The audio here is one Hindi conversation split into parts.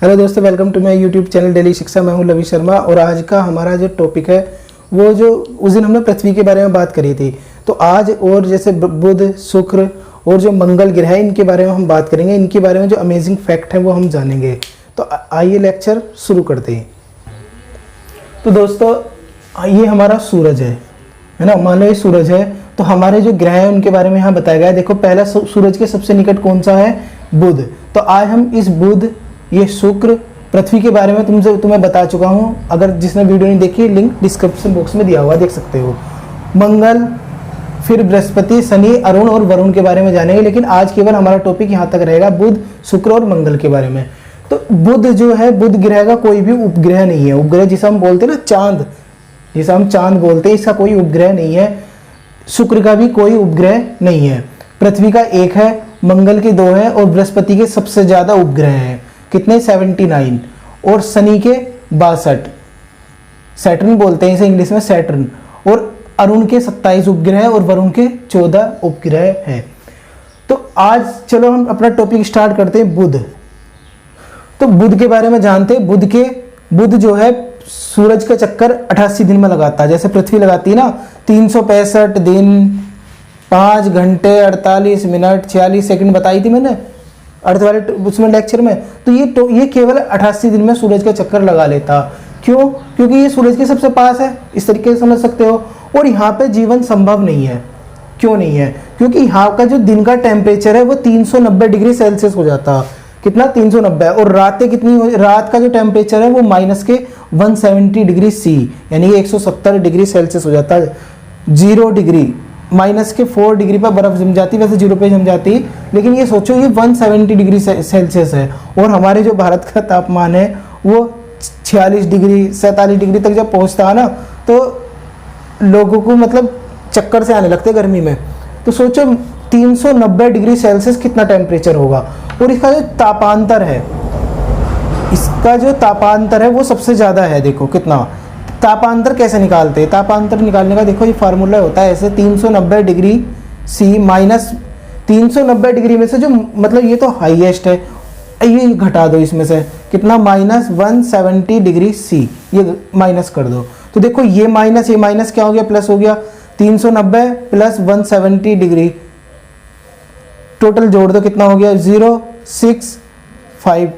हेलो दोस्तों, welcome to my YouTube channel daily Shiksha. मैं हूं लवी शर्मा और आज का हमारा जो टॉपिक है वो जो उस दिन हमने पृथ्वी के बारे में बात करी थी, तो आज और जैसे बुध, शुक्र और जो मंगल ग्रह है इनके बारे में हम बात करेंगे। इनके बारे में जो अमेजिंग फैक्ट है वो हम जानेंगे। तो आइए लेक्चर शुरू करते हैं। तो दोस्तों ये हमारा सूरज है ना, मान लो ये सूरज है। तो हमारे जो ग्रह हैं उनके बारे में यहाँ बताया गया है। देखो पहला सूरज के सबसे निकट कौन सा है? बुध। तो आज हम इस बुध, ये शुक्र, पृथ्वी के बारे में तुम्हें बता चुका हूँ। अगर जिसने वीडियो नहीं देखी, लिंक डिस्क्रिप्शन बॉक्स में दिया हुआ, देख सकते हो। मंगल, फिर बृहस्पति, शनि, अरुण और वरुण के बारे में जानेंगे। लेकिन आज केवल हमारा टॉपिक यहाँ तक रहेगा, बुध, शुक्र और मंगल के बारे में। तो बुध जो है, बुध ग्रह का कोई भी उपग्रह नहीं है। उपग्रह जिसे हम बोलते हैं ना चांद, जिसे हम चांद बोलते हैं, इसका कोई उपग्रह नहीं है। शुक्र का भी कोई उपग्रह नहीं है। पृथ्वी का एक है, मंगल के दो है और बृहस्पति के सबसे ज्यादा उपग्रह हैं। कितने? 79। और शनि के 62, सैटर्न बोलते हैं इसे इंग्लिश में, सैटर्न। और अरुण के 27 उपग्रह और वरुण के 14 उपग्रह हैं। तो आज चलो हम अपना टॉपिक स्टार्ट करते हैं, बुध। तो बुध के बारे में जानते हैं। बुध जो है सूरज का चक्कर 88 दिन में लगाता है। जैसे पृथ्वी लगाती है ना 365 दिन 5 घंटे 48 मिनट 46 सेकंड बताई थी मैंने अर्थ वाले उसमें लेक्चर में। तो ये केवल 88 दिन में सूरज का चक्कर लगा लेता। क्यों? क्योंकि ये सूरज के सबसे पास है, इस तरीके से समझ सकते हो। और यहाँ पे जीवन संभव नहीं है। क्यों नहीं है? क्योंकि यहाँ का जो दिन का टेम्परेचर है वो 390 डिग्री सेल्सियस हो जाता। कितना? 390। और रातें कितनी? रात का जो टेम्परेचर है वो माइनस के 170 डिग्री सी, यानी कि 170 डिग्री सेल्सियस हो जाता है। 0 डिग्री, माइनस के 4 डिग्री पर बर्फ जम जाती, वैसे 0 पे जम जाती। लेकिन ये सोचो ये 170 डिग्री सेल्सियस है। और हमारे जो भारत का तापमान है वो 46 डिग्री 47 डिग्री तक जब पहुंचता है ना, तो लोगों को मतलब चक्कर से आने लगते गर्मी में। तो सोचो 390 डिग्री सेल्सियस कितना टेम्परेचर होगा। और इसका जो तापांतर है वो सबसे ज्यादा है। देखो कितना तापांतर कैसे निकालते हैं? तापांतर निकालने का देखो ये फार्मूला होता है ऐसे, 390 डिग्री सी माइनस 390 डिग्री में से जो मतलब ये तो हाईएस्ट है, ये घटा दो इसमें से कितना? माइनस 170 डिग्री सी, ये माइनस कर दो। तो देखो ये माइनस क्या हो गया? प्लस हो गया। 390 प्लस 170 डिग्री, टोटल जोड़ दो कितना हो गया? 065।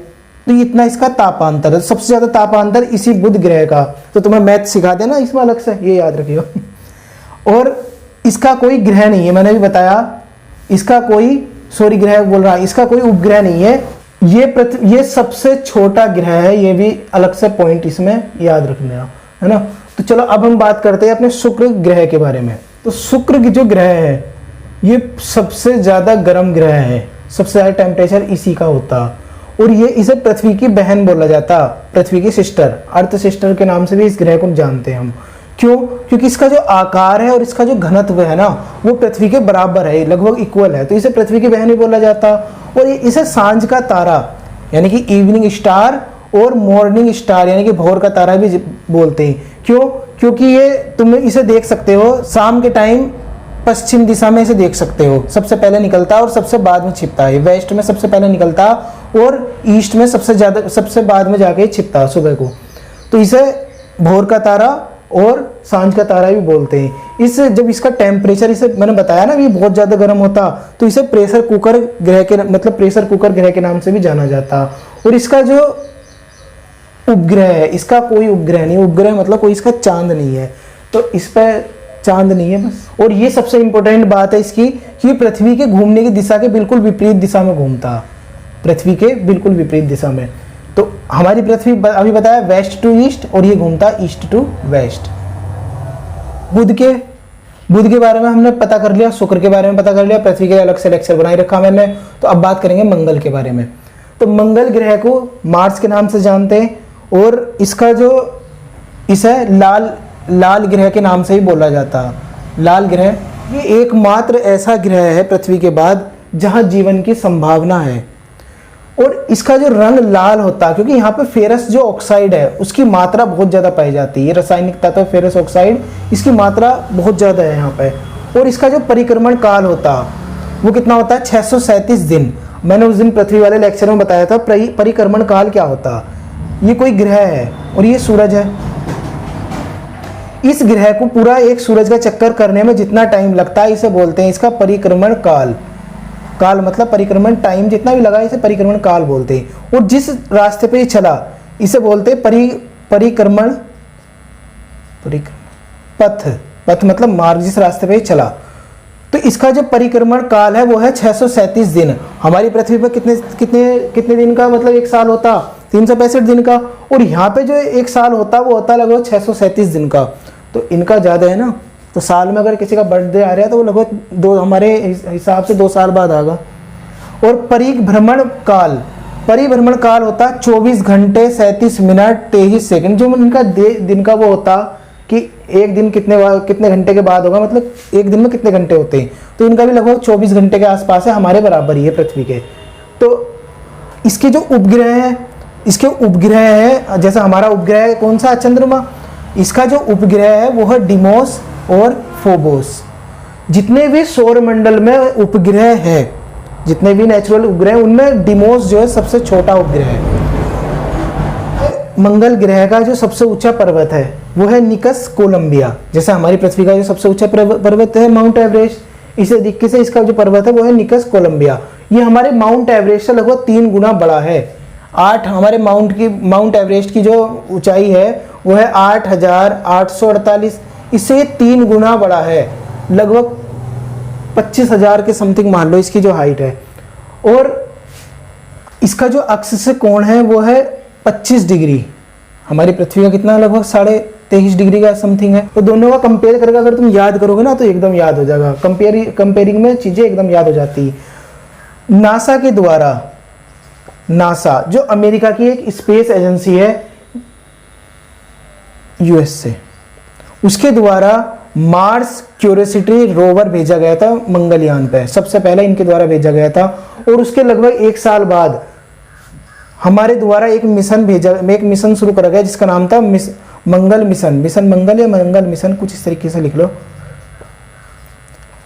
तो इतना इसका तापांतर है। सबसे ज्यादा तापांतर इसी बुध ग्रह का। तो तुम्हें मैथ सिखा देना इसमें अलग से, ये याद रखियो। और इसका कोई ग्रह नहीं है, मैंने भी बताया। इसका कोई ग्रह बोल रहा है, इसका कोई उपग्रह नहीं है। ये सबसे छोटा ग्रह है। ये भी अलग से पॉइंट इसमें याद रखना है ना। तो चलो अब हम बात करते हैं अपने शुक्र ग्रह के बारे में। तो शुक्र की जो ग्रह है ये सबसे ज्यादा गर्म ग्रह है, सबसे ज्यादा टेम्परेचर इसी का होता। और ये इसे पृथ्वी की बहन बोला जाता, पृथ्वी की सिस्टर, अर्थ सिस्टर के नाम से भी इस ग्रह को जानते हैं हम। क्यों? क्योंकि इसका जो आकार है और इसका जो घनत्व है ना वो पृथ्वी के बराबर है, लगभग इक्वल है। तो इसे पृथ्वी की बहन भी बोला जाता। और इसे सांझ का तारा यानी कि इवनिंग स्टार और मॉर्निंग स्टार यानी कि भोर का तारा भी बोलते हैं। क्यों? क्योंकि ये तुम इसे देख सकते हो शाम के टाइम पश्चिम दिशा में इसे देख सकते हो। सबसे पहले निकलता और सबसे बाद में छिपता है। वेस्ट में सबसे पहले निकलता और ईस्ट में सबसे बाद में जाके छिपता सुबह को। तो इसे भोर का तारा और सांझ का तारा भी बोलते हैं। जब इसका टेम्परेचर, इसे मैंने बताया ना ये बहुत ज्यादा गर्म होता, तो इसे प्रेशर कुकर ग्रह के नाम से भी जाना जाता। और इसका जो उपग्रह है, इसका कोई उपग्रह नहीं। उपग्रह मतलब कोई इसका चांद नहीं है। तो इस पर चांद नहीं है बस। और ये सबसे इंपॉर्टेंट बात है इसकी कि पृथ्वी के घूमने की दिशा के बिल्कुल विपरीत दिशा में घूमता, पृथ्वी के बिल्कुल विपरीत दिशा में। तो हमारी पृथ्वी अभी बताया वेस्ट टू ईस्ट और ये घूमता ईस्ट टू वेस्ट। बुध के बारे में हमने पता कर लिया, शुक्र के बारे में पता कर लिया, पृथ्वी के लिए अलग से लेक्चर बनाई रखा मैंने। तो अब बात करेंगे मंगल के बारे में। तो मंगल ग्रह को मार्स के नाम से जानते हैं और इसका जो इसे लाल ग्रह के नाम से ही बोला जाता। लाल ग्रह ये एकमात्र ऐसा ग्रह है पृथ्वी के बाद जहां जीवन की संभावना है। और इसका जो रंग लाल होता है क्योंकि यहाँ पे फेरस जो ऑक्साइड है उसकी मात्रा बहुत ज्यादा पाई जाती है। रासायनिक तत्व फेरस ऑक्साइड, इसकी मात्रा बहुत ज्यादा है यहाँ पे। और इसका जो परिक्रमण काल होता वो कितना होता है? 637 दिन। मैंने उस दिन पृथ्वी वाले लेक्चर में बताया था परिक्रमण काल क्या होता। ये कोई ग्रह है और ये सूरज है। इस ग्रह को पूरा एक सूरज का चक्कर करने में जितना टाइम लगता है इसे बोलते हैं इसका परिक्रमण काल। काल मतलब परिक्रमण, टाइम जितना भी लगा इसे परिक्रमण काल बोलते हैं। और जिस रास्ते पे ये चला इसे बोलते हैं परिक्रमण पथ। पथ मतलब मार्ग, जिस रास्ते पे ये चला। तो इसका जो परिक्रमण काल है वो है 637 दिन। हमारी पृथ्वी पर कितने कितने कितने दिन का मतलब एक साल होता, 365 दिन का। और यहाँ पे जो एक साल होता वो होता लगभग 637 दिन का। तो इनका ज़्यादा है ना, तो साल में अगर किसी का बर्थडे आ रहा है तो वो लगभग हमारे हिसाब से 2 साल बाद आएगा। और परिभ्रमण काल होता 24 घंटे 37 मिनट 23 सेकंड। जो इनका दिन का वो होता कि एक दिन कितने घंटे के बाद होगा, मतलब एक दिन में कितने घंटे होते हैं। तो इनका भी लगभग 24 घंटे के आसपास है, हमारे बराबर ही है पृथ्वी के। तो इसके जो उपग्रह है, इसके उपग्रह है, जैसा हमारा उपग्रह है कौन सा, चंद्रमा। इसका जो उपग्रह है वो है डिमोस और फोबोस। जितने भी सौर मंडल में उपग्रह है, जितने भी नेचुरल उपग्रह हैं उनमें डिमोस जो है सबसे छोटा उपग्रह है। मंगल ग्रह का जो सबसे ऊंचा पर्वत है वो है निकस कोलंबिया। जैसे हमारी पृथ्वी का जो सबसे ऊंचा पर्वत है माउंट एवरेस्ट, इसे दिक्कत से इसका जो पर्वत है वो है निकस कोलंबिया। ये हमारे माउंट एवरेस्ट से लगभग 3 गुना बड़ा है। हमारे माउंट एवरेस्ट की जो ऊंचाई है वो है 8,848, इससे 3 गुना बड़ा है, लगभग 25,000 के समथिंग मान लो इसकी जो हाइट है। और इसका जो अक्ष से कोण है वो है 25 डिग्री। हमारी पृथ्वी का कितना, लगभग 23.5 डिग्री का समथिंग है। तो दोनों का कंपेयर करके अगर तुम याद करोगे ना तो एकदम याद हो जाएगा। कंपेयरिंग में चीजें एकदम याद हो जाती है। नासा के द्वारा, नासा जो अमेरिका की एक स्पेस एजेंसी है यूएस से, उसके द्वारा मार्स क्यूरियोसिटी रोवर भेजा गया था मंगलयान पे, सबसे पहले इनके द्वारा भेजा गया था। और उसके लगभग 1 साल बाद हमारे द्वारा एक मिशन शुरू करा गया जिसका नाम था मंगल मिशन मंगल या मंगल मिशन, कुछ इस तरीके से लिख लो।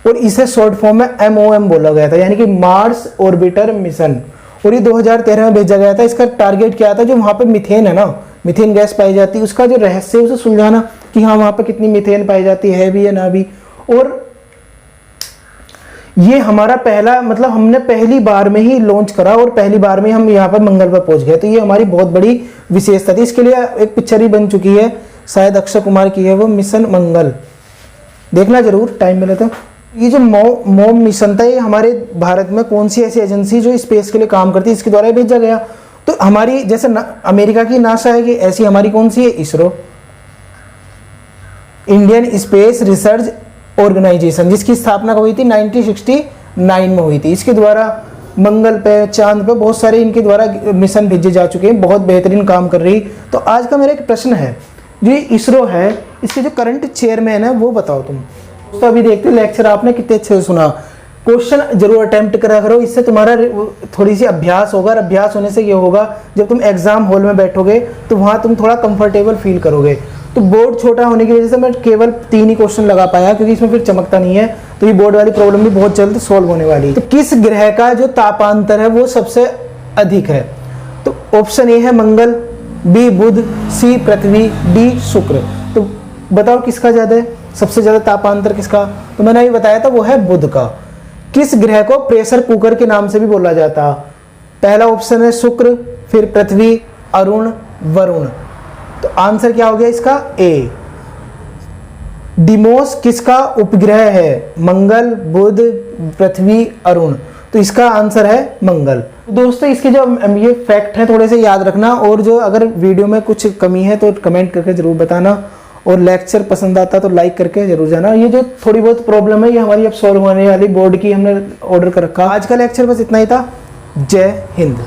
और इसे शॉर्ट फॉर्म में MOM बोला गया था, यानी कि मार्स ऑर्बिटर मिशन। और ये 2013 में भेजा गया था। इसका टारगेट क्या था, जो वहां पे मीथेन है ना, मीथेन गैस पाई जाती है, उसका जो रहस्य है उसे सुलझाना कि हाँ वहां पे कितनी मीथेन पाई जाती है भी या ना भी। और ये हमारा पहला, मतलब हमने पहली बार में ही लॉन्च करा और पहली बार में हम यहाँ पर मंगल पर पहुंच गए। तो ये हमारी बहुत बड़ी विशेषता थी। इसके लिए एक पिक्चर ही बन चुकी है, शायद अक्षय कुमार की है, वो मिशन मंगल, देखना जरूर टाइम मिले तो। ये जो मोम मिशन था ये हमारे भारत में कौन सी ऐसी एजेंसी जो स्पेस के लिए काम करती है इसके द्वारा भेजा गया। तो हमारी जैसे अमेरिका की नासा है कि ऐसी हमारी कौन सी है, ISRO, Indian space research organisation, जिसकी स्थापना हुई थी 1969 में हुई थी। इसके द्वारा मंगल पे, चांद पे बहुत सारे इनके द्वारा मिशन भेजे जा चुके हैं, बहुत बेहतरीन काम कर रही। तो आज का मेरा एक प्रश्न है, जो इसरो है इसके जो करंट चेयरमैन है वो बताओ तुम। तो अभी देखते हो लेक्चर आपने कितने अच्छे से सुना। क्वेश्चन जरूर अटेम्प्ट करा करो, इससे तुम्हारा थोड़ी सी अभ्यास होगा। अभ्यास होने से ये होगा जब तुम एग्जाम हॉल में बैठोगे तो वहां तुम थोड़ा कंफर्टेबल फील करोगे। तो बोर्ड छोटा होने की वजह से मैं केवल 3 ही क्वेश्चन लगा पाया, क्योंकि इसमें फिर चमकता नहीं है। तो ये बोर्ड वाली प्रॉब्लम भी बहुत जल्द सॉल्व होने वाली है। तो किस ग्रह का जो तापांतर है वो सबसे अधिक है? तो ऑप्शन ए है मंगल, बी बुध, सी पृथ्वी, डी शुक्र। तो बताओ किसका ज्यादा है, सबसे ज्यादा तापांतर किसका? तो मैंने अभी बताया था वो है बुध का। किस ग्रह को प्रेशर कुकर के नाम से भी बोला जाता? पहला ऑप्शन है शुक्र, फिर पृथ्वी, अरुण, वरुण। तो आंसर क्या हो गया इसका? ए। डिमोस किसका उपग्रह है? मंगल, बुध, पृथ्वी, अरुण। तो इसका आंसर है मंगल। दोस्तों इसके जो ये फैक्ट है थोड़े से याद रखना, और जो अगर वीडियो में कुछ कमी है तो कमेंट करके जरूर बताना, और लेक्चर पसंद आता तो लाइक करके जरूर जाना। ये जो थोड़ी बहुत प्रॉब्लम है ये हमारी अब सॉल्व होने वाली, बोर्ड की हमने ऑर्डर कर रखा। आज का लेक्चर बस इतना ही था। जय हिंद।